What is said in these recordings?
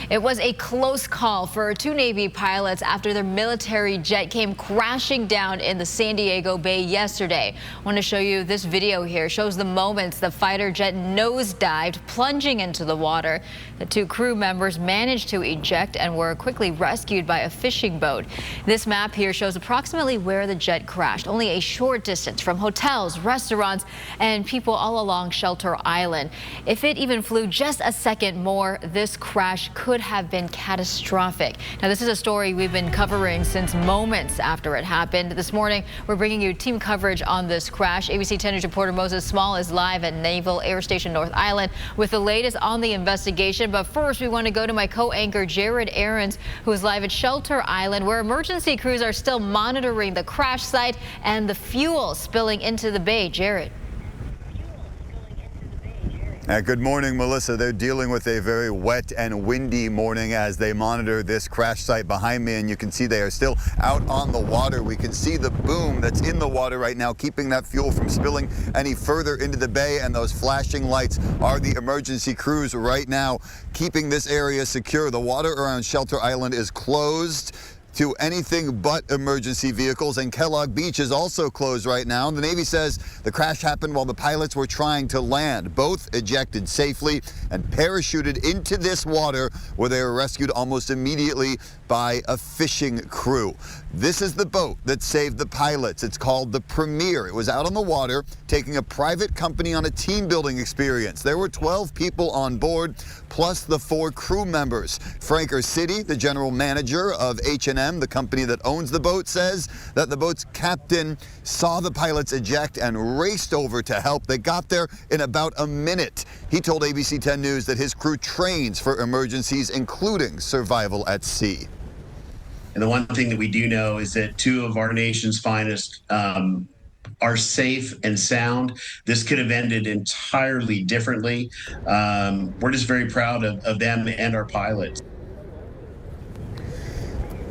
It was a close call for two Navy pilots after their military jet came crashing down in the San Diego Bay yesterday. I want to show you this video here. It shows the moments the fighter jet nosedived, plunging into the water. The two crew members managed to eject and were quickly rescued by a fishing boat. This map here shows approximately where the jet crashed, only a short distance from hotels, restaurants, and people all along Shelter Island. If it even flew just a second more, this crash could have been catastrophic. Now, this is a story we've been covering since moments after it happened. This morning, we're bringing you team coverage on this crash. ABC 10 News reporter Moses Small is live at Naval Air Station North Island with the latest on the investigation. But first, we want to go to my co-anchor Jared Aarons, who is live at Shelter Island, where emergency crews are still monitoring the crash site and the fuel spilling into the bay. Jared. Good morning, Melissa. They're dealing with a very wet and windy morning as they monitor this crash site behind me, and you can see they are still out on the water. We can see the boom that's in the water right now, keeping that fuel from spilling any further into the bay, and those flashing lights are the emergency crews right now keeping this area secure. The water around Shelter Island is closed to anything but emergency vehicles, and Kellogg Beach is also closed right now. The Navy says the crash happened while the pilots were trying to land. Both ejected safely and parachuted into this water, where they were rescued almost immediately by a fishing crew. This is the boat that saved the pilots. It's called the Premier. It was out on the water taking a private company on a team building experience. There were 12 people on board, plus the 4 crew members. Frank Ursity, the general manager of H&M, the company that owns the boat, says that the boat's captain saw the pilots eject and raced over to help. They got there in about a minute. He told ABC 10 News that his crew trains for emergencies, including survival at sea. And the one thing that we do know is that 2 of our nation's finest are safe and sound. This could have ended entirely differently. We're just very proud of them and our pilots.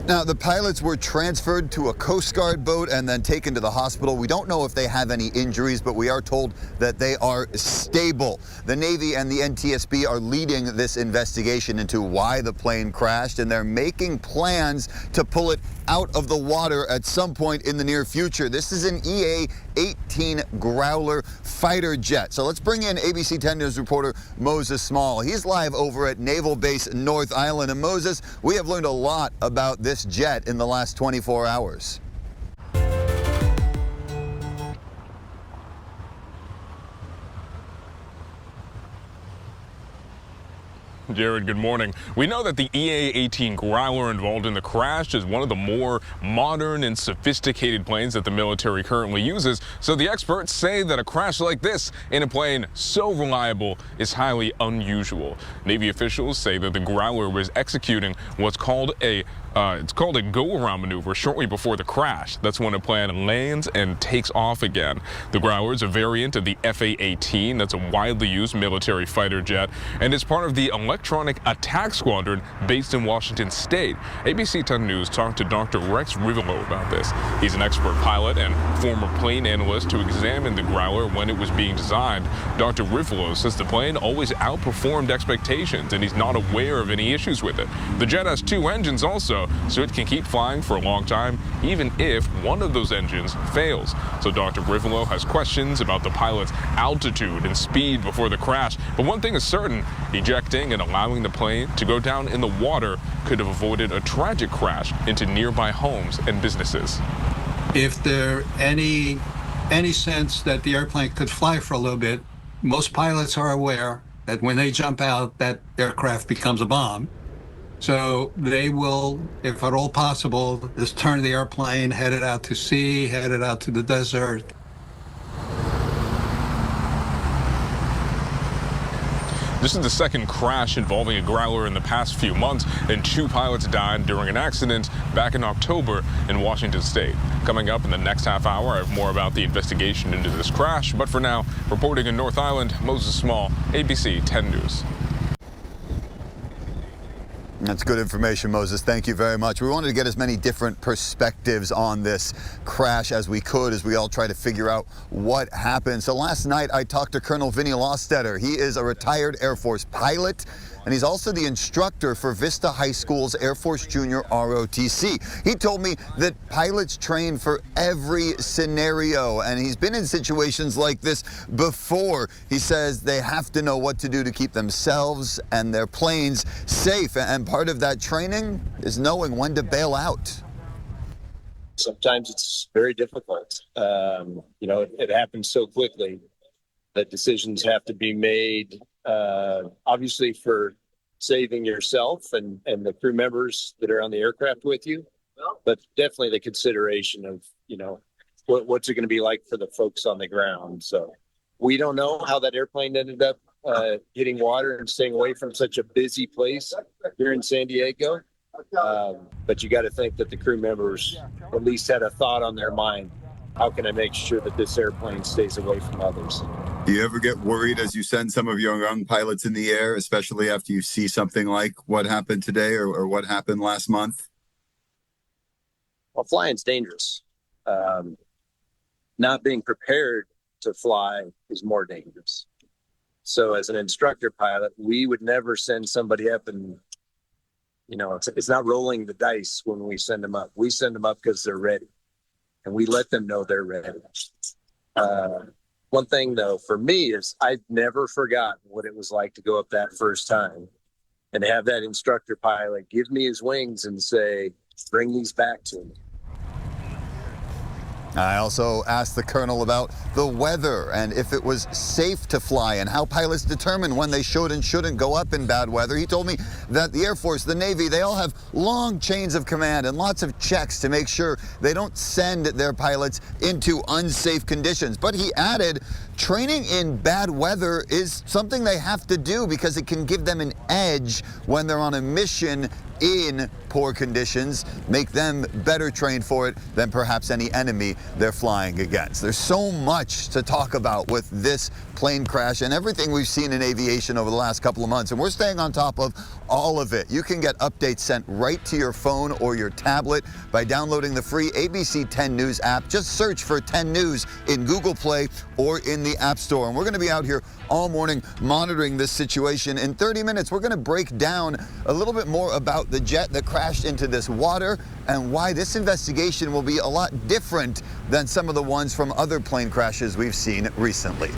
Now, the pilots were transferred to a Coast Guard boat and then taken to the hospital. We don't know if they have any injuries, but we are told that they are stable. The Navy and the NTSB are leading this investigation into why the plane crashed, and they're making plans to pull it out of the water at some point in the near future. This is an EA-18 Growler fighter jet. So let's bring in ABC 10 News reporter Moses Small. He's live over at Naval Base North Island. And Moses, we have learned a lot about this jet in the last 24 hours. Jared, good morning. We know that the EA-18 Growler involved in the crash is one of the more modern and sophisticated planes that the military currently uses. So the experts say that a crash like this in a plane so reliable is highly unusual. Navy officials say that the Growler was executing what's called a go-around maneuver shortly before the crash. That's when a plane lands and takes off again. The Growler is a variant of the FA-18. That's a widely used military fighter jet, and it's part of the Electronic Attack Squadron based in Washington State. ABC 10 News talked to Dr. Rex Rivolo about this. He's an expert pilot and former plane analyst who examined the Growler when it was being designed. Dr. Rivolo says the plane always outperformed expectations, and he's not aware of any issues with it. The jet has 2 engines also, so it can keep flying for a long time, even if one of those engines fails. So Dr. Rivolo has questions about the pilot's altitude and speed before the crash. But one thing is certain, ejecting and allowing the plane to go down in the water could have avoided a tragic crash into nearby homes and businesses. If there any sense that the airplane could fly for a little bit, most pilots are aware that when they jump out, that aircraft becomes a bomb. So they will, if at all possible, just turn the airplane, head it out to sea, head it out to the desert. This is the second crash involving a Growler in the past few months, and 2 pilots died during an accident back in October in Washington State. Coming up in the next half hour, I have more about the investigation into this crash. But for now, reporting in North Island, Moses Small, ABC 10 News. That's good information, Moses. Thank you very much. We wanted to get as many different perspectives on this crash as we could as we all try to figure out what happened. So last night I talked to Colonel Vinny Lostetter. He is a retired Air Force pilot. and he's also the instructor for Vista High School's Air Force Junior ROTC. He told me that pilots train for every scenario, and he's been in situations like this before. He says they have to know what to do to keep themselves and their planes safe, and part of that training is knowing when to bail out. Sometimes it's very difficult. It happens so quickly that decisions have to be made, obviously for saving yourself and the crew members that are on the aircraft with you, but definitely the consideration of, what's it going to be like for the folks on the ground. So we don't know how that airplane ended up hitting water and staying away from such a busy place here in San Diego. But you got to think that the crew members at least had a thought on their mind. How can I make sure that this airplane stays away from others? Do you ever get worried as you send some of your young pilots in the air, especially after you see something like what happened today or what happened last month? Well, flying's dangerous. Not being prepared to fly is more dangerous. So as an instructor pilot, we would never send somebody up and it's not rolling the dice when we send them up. We send them up because they're ready, and we let them know they're ready. One thing, though, for me is I've never forgotten what it was like to go up that first time and to have that instructor pilot give me his wings and say, bring these back to me. I also asked the colonel about the weather and if it was safe to fly and how pilots determine when they should and shouldn't go up in bad weather. He told me that the Air Force, the Navy, they all have long chains of command and lots of checks to make sure they don't send their pilots into unsafe conditions. But he added, training in bad weather is something they have to do because it can give them an edge when they're on a mission in poor conditions, make them better trained for it than perhaps any enemy they're flying against. There's so much to talk about with this plane crash and everything we've seen in aviation over the last couple of months, and we're staying on top of all of it. You can get updates sent right to your phone or your tablet by downloading the free ABC 10 News app. Just search for 10 News in Google Play or in the App Store. And we're going to be out here all morning monitoring this situation. In 30 minutes, we're going to break down a little bit more about the jet that crashed into this water and why this investigation will be a lot different than some of the ones from other plane crashes we've seen recently.